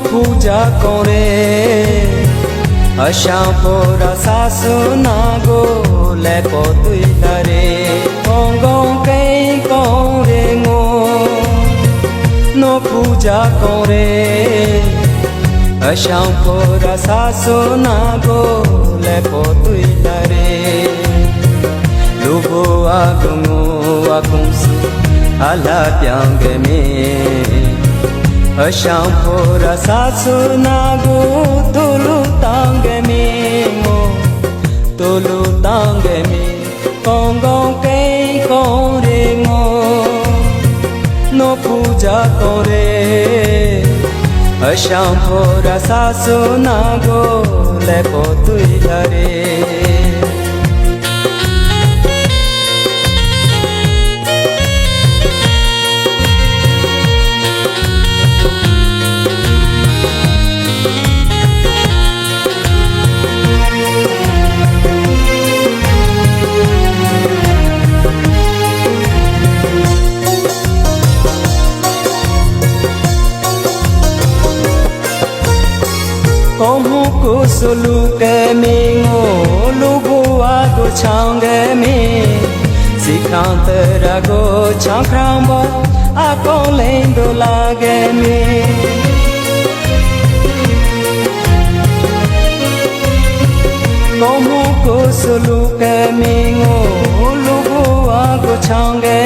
puja kore ashampora sasunago lepo tuilare ongong kai kore ngo no puja kore ashampora sasunago lepo tuilare lubo agungo akunsu ala pyangme ashampora sasunago tulu tangme mo tulu tangme kongong kai kore ngo no puja kore ashampora sasunago lepo tuilare Komu kusulu ke mingo lubu ago change me sikantera go chankramba akolendo lage me Komu kusulu ke mingo lubu ago change